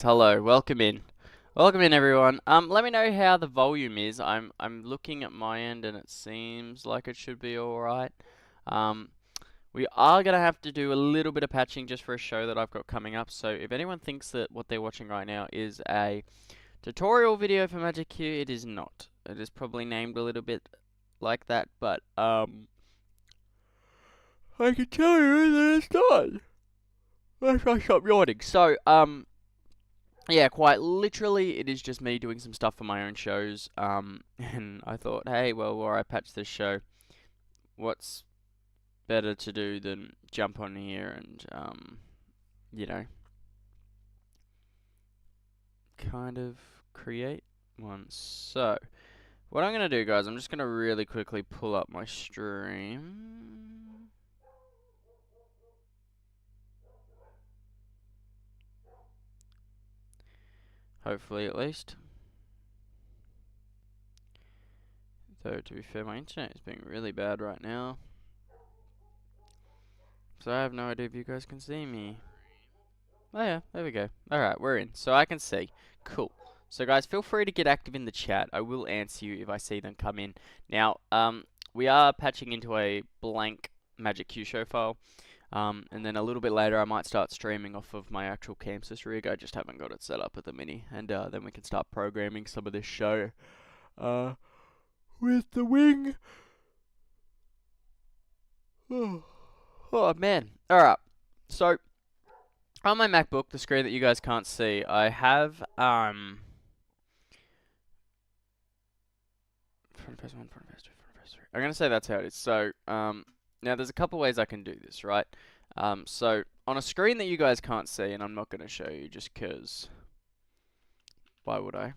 Hello, welcome in. Welcome in everyone. Let me know how the volume is. I'm looking at my end and it seems like it should be alright. Um, we are gonna have to do a little bit of patching just for a show that I've got coming up. So if anyone thinks that what they're watching right now is a tutorial video for MagicQ, it is not. It is probably named a little bit like that, but I can tell you that it's not. Let's I stop yawning. So yeah, quite literally, it is just me doing some stuff for my own shows. And I thought, hey, well, while I patch this show, what's better to do than jump on here and, you know, kind of create one. So, what I'm going to do, guys, I'm just going to really quickly pull up my stream. Hopefully, at least. Though, to be fair, my internet is being really bad right now. So I have no idea if you guys can see me. Oh yeah, there we go. Alright, we're in. So I can see. Cool. So guys, feel free to get active in the chat. I will answer you if I see them come in. Now, we are patching into a blank MagicQ show file. And then a little bit later I might start streaming off of my actual Camsys rig. I just haven't got it set up at the mini. And then we can start programming some of this show. With the wing. Oh man. Alright. So on my MacBook, the screen that you guys can't see, I have front press 1, front press 2, front press 3. I'm gonna say that's how it is. So now there's a couple ways I can do this, right? So on a screen that you guys can't see, and I'm not gonna show you just 'cause why would I?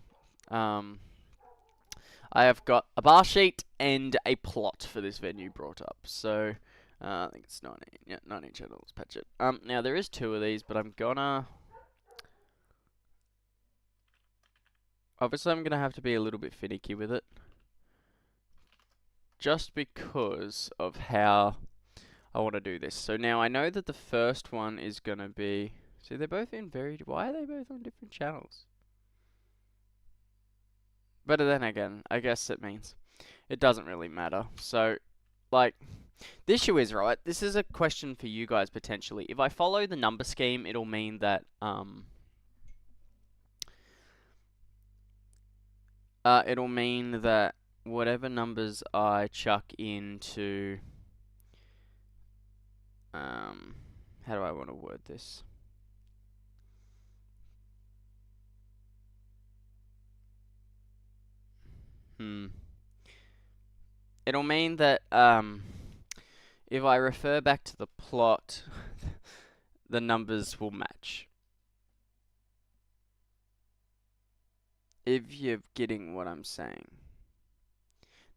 I have got a bar sheet and a plot for this venue brought up. So I think it's 19. Yeah, 19 channels. Patch it. Now there is 2 of these, but I'm gonna. Obviously, I'm gonna have to be a little bit finicky with it, just because of how I want to do this. So now I know that the first one is gonna be. See, they're both in very. Why are they both on different channels? But then again, I guess it means it doesn't really matter. So, like. The issue is, right, this is a question for you guys potentially. If I follow the number scheme, it'll mean that, whatever numbers I chuck into, how do I want to word this? It'll mean that, if I refer back to the plot, the numbers will match. If you're getting what I'm saying.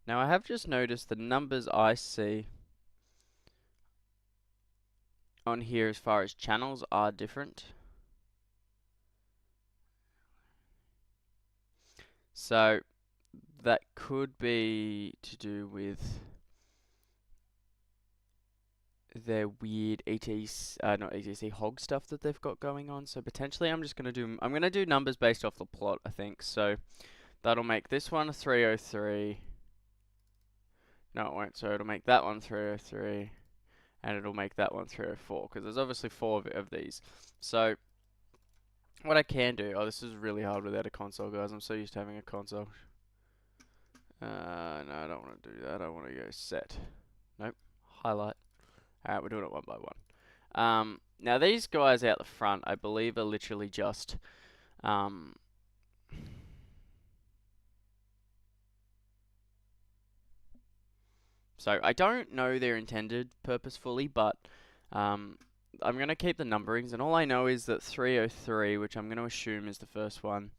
Now I have just noticed the numbers I see on here as far as channels are different. So that could be to do with their weird not ETC hog stuff that they've got going on. So potentially I'm gonna do numbers based off the plot, I think. So that'll make this one 303. No, it won't. So it'll make that one 303, and it'll make that one 304 because there's obviously 4 of these. So what I can do. Oh, this is really hard without a console, guys. I'm so used to having a console. No, I don't want to do that. I want to go set. Nope. Highlight. Alright, we're doing it one by one. Now these guys out the front, I believe, are literally just, so I don't know their intended purpose fully, but, I'm going to keep the numberings, and all I know is that 303, which I'm going to assume is the first one,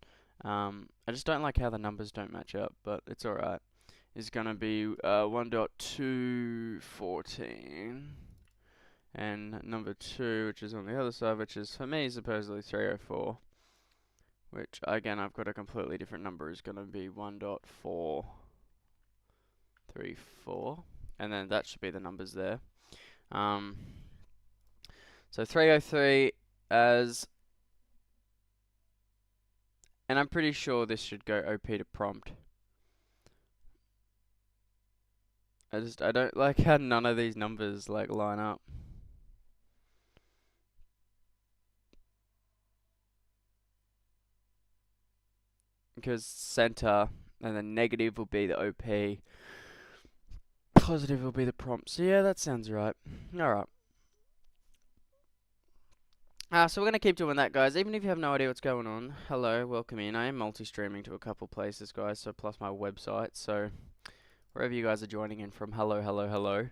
I just don't like how the numbers don't match up, but it's alright, is going to be 1.214. And number 2, which is on the other side, which is for me supposedly 304, which again I've got a completely different number, is going to be 1.434, and then that should be the numbers there. So 303 as And I'm pretty sure this should go OP to prompt. I don't like how none of these numbers like line up. Because center and then negative will be the OP. Positive will be the prompt. So yeah, that sounds right. Alright. So we're going to keep doing that, guys. Even if you have no idea what's going on, hello, welcome in. I am multi-streaming to a couple places, guys, so plus my website. So wherever you guys are joining in from, hello, hello, hello.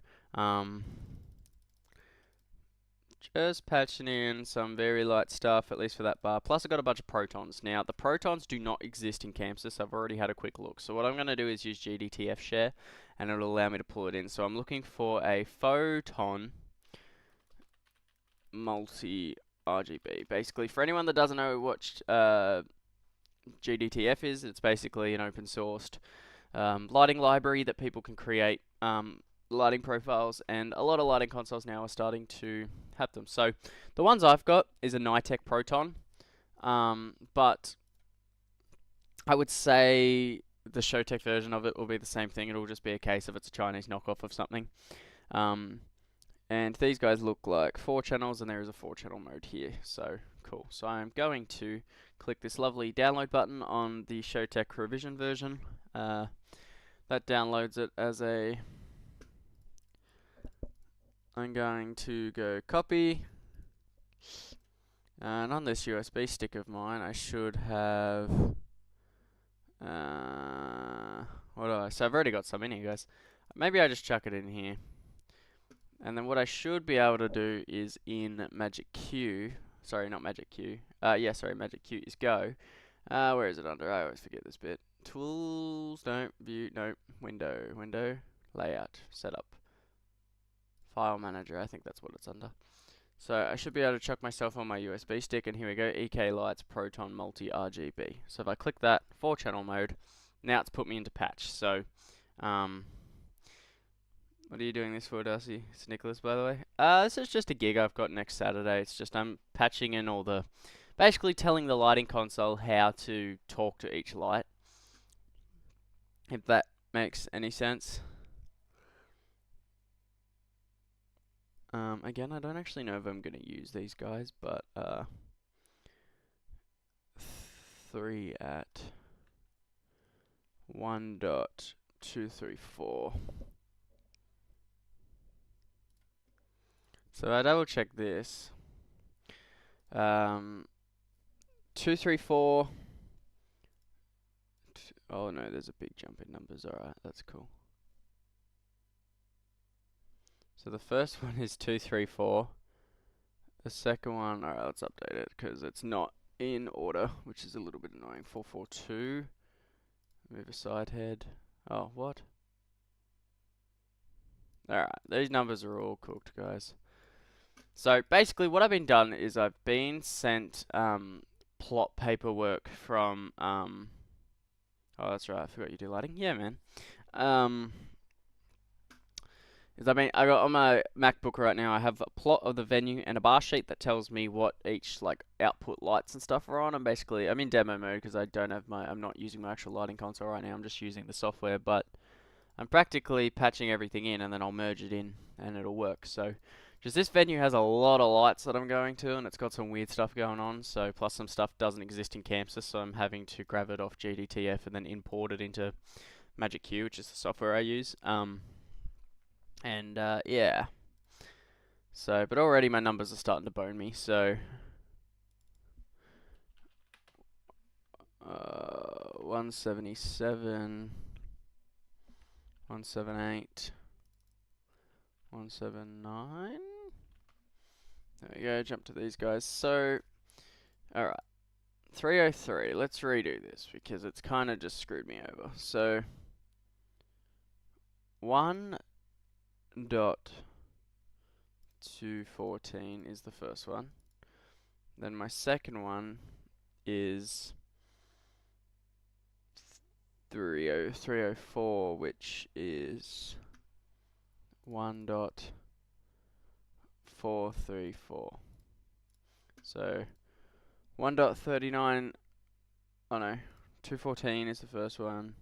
Just patching in some very light stuff, at least for that bar. Plus I got a bunch of protons. Now, the protons do not exist in Campsys. I've already had a quick look. So what I'm going to do is use GDTF share, and it'll allow me to pull it in. So I'm looking for a photon multi RGB. Basically, for anyone that doesn't know what GDTF is, it's basically an open sourced lighting library that people can create lighting profiles, and a lot of lighting consoles now are starting to have them. So the ones I've got is a Nitec Proton, but I would say the Showtech version of it will be the same thing. It'll just be a case of it's a Chinese knockoff of something. And these guys look like 4 channels, and there is a 4-channel mode here. So cool. So I'm going to click this lovely download button on the Showtech revision version. That downloads it as a... I'm going to go copy. And on this USB stick of mine, I should have... what do I... So I've already got some in here, guys. Maybe I just chuck it in here. And then what I should be able to do is in MagicQ... Sorry, not MagicQ. Yeah, sorry, MagicQ is Go. Where is it under? I always forget this bit. Tools, no, view, no, window, layout, setup. File manager, I think that's what it's under. So I should be able to chuck myself on my USB stick, and here we go, EK Lights Proton Multi RGB. So if I click that, 4-channel mode, now it's put me into patch. So, what are you doing this for, Darcy? It's Nicholas, by the way. This is just a gig I've got next Saturday. It's just I'm patching in all the... Basically telling the lighting console how to talk to each light. If that makes any sense. Again, I don't actually know if I'm going to use these guys, but 3 at 1.234. So I double check this. 234. Oh no, there's a big jump in numbers. Alright, that's cool. So the first one is 234. The second one, alright, let's update it because it's not in order, which is a little bit annoying. 442. Move a side head. Oh, what? Alright, these numbers are all cooked, guys. So basically what I've been done is I've been sent plot paperwork from oh, that's right, I forgot you do lighting. Yeah, man. I mean, I got on my MacBook right now, I have a plot of the venue and a bar sheet that tells me what each like output lights and stuff are on. And basically, I'm in demo mode because I'm not using my actual lighting console right now. I'm just using the software, but I'm practically patching everything in, and then I'll merge it in and it'll work. So, just this venue has a lot of lights that I'm going to, and it's got some weird stuff going on. So, plus some stuff doesn't exist in Campsys, so I'm having to grab it off GDTF and then import it into MagicQ, which is the software I use. Yeah. So, but already my numbers are starting to bone me, so... 177... 178... 179... There we go, jump to these guys. So, alright. 303, let's redo this, because it's kind of just screwed me over. So, 1.214 is the first one. Then my second one is 304, which is 1.434. So 1.39 Oh no, 214 is the first one,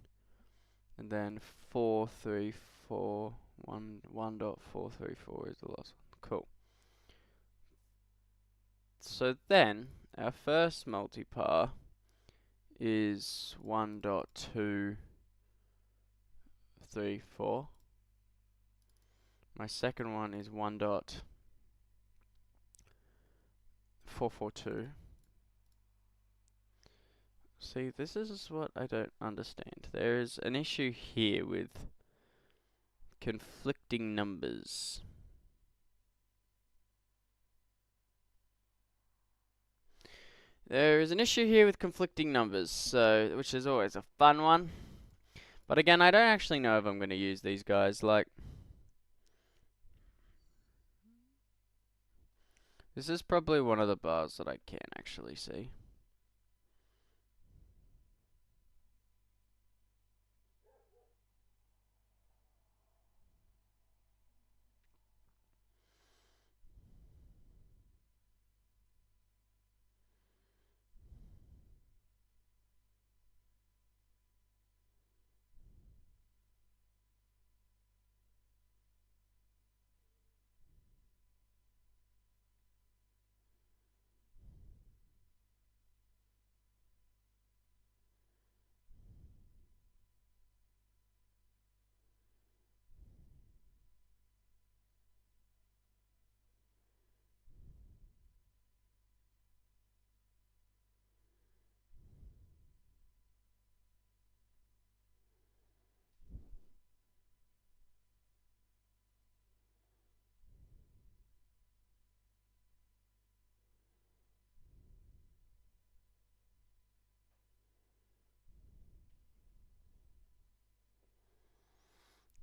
and then 434 1.434 is the last one. Cool. So then our first multipar is 1.234. My second one is 1.442. See, this is what I don't understand. There is an issue here with conflicting numbers. There is an issue here with conflicting numbers, so which is always a fun one. But again, I don't actually know if I'm going to use these guys. Like, this is probably one of the bars that I can actually see.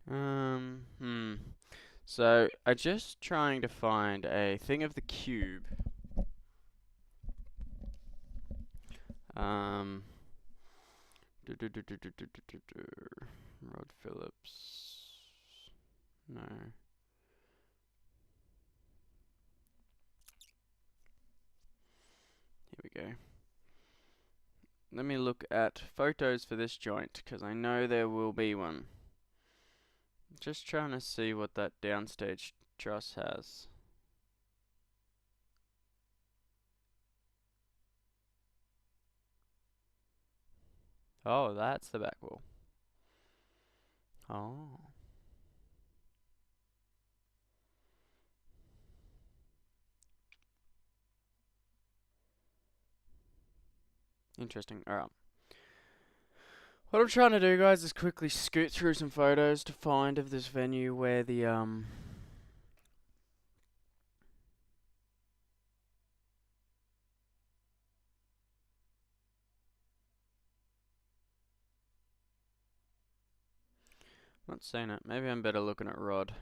Hmm. So, I'm just trying to find a thing of the cube. Um, Rod Phillips. No. Here we go. Let me look at photos for this joint, because I know there will be one. Just trying to see what that downstage truss has. Oh, that's the back wall. Oh. Interesting. Alright. What I'm trying to do, guys, is quickly scoot through some photos to find of this venue where the, not seeing it. Maybe I'm better looking at Rod.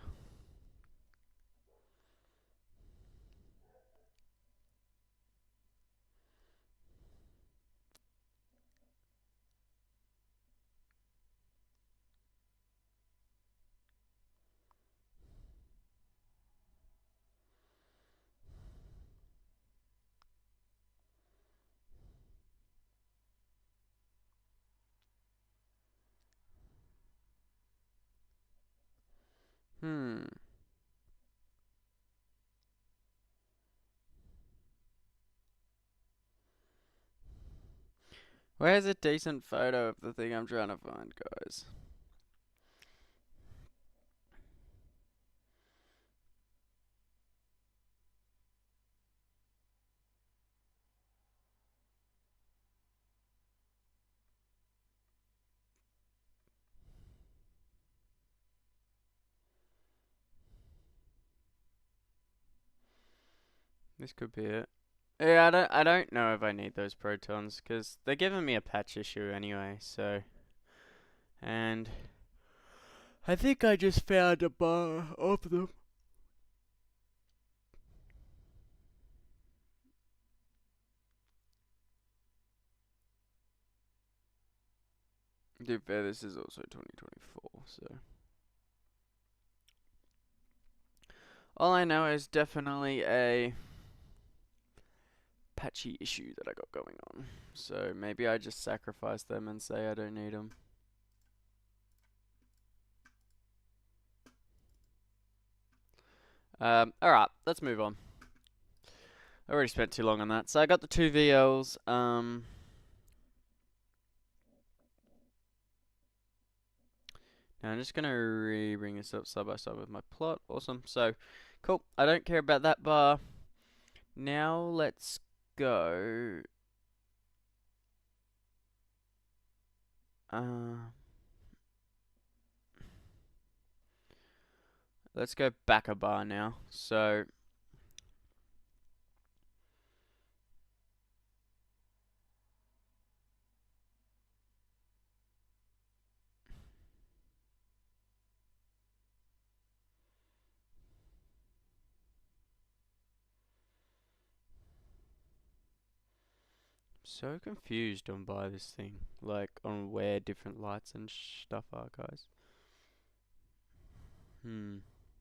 Hmm. Where's a decent photo of the thing I'm trying to find, guys? This could be it. Yeah, I don't know if I need those protons, because they're giving me a patch issue anyway, so. And I think I just found a bar of them. To be fair, this is also 2024, so. All I know is definitely a patchy issue that I got going on. So maybe I just sacrifice them and say I don't need them. Alright, let's move on. I already spent too long on that. So I got the 2 VLs. Now I'm just going to bring this up side by side with my plot. Awesome. So, cool. I don't care about that bar. Now let's go. Let's go back a bar now. So, so confused on by this thing, like on where different lights and stuff are, guys.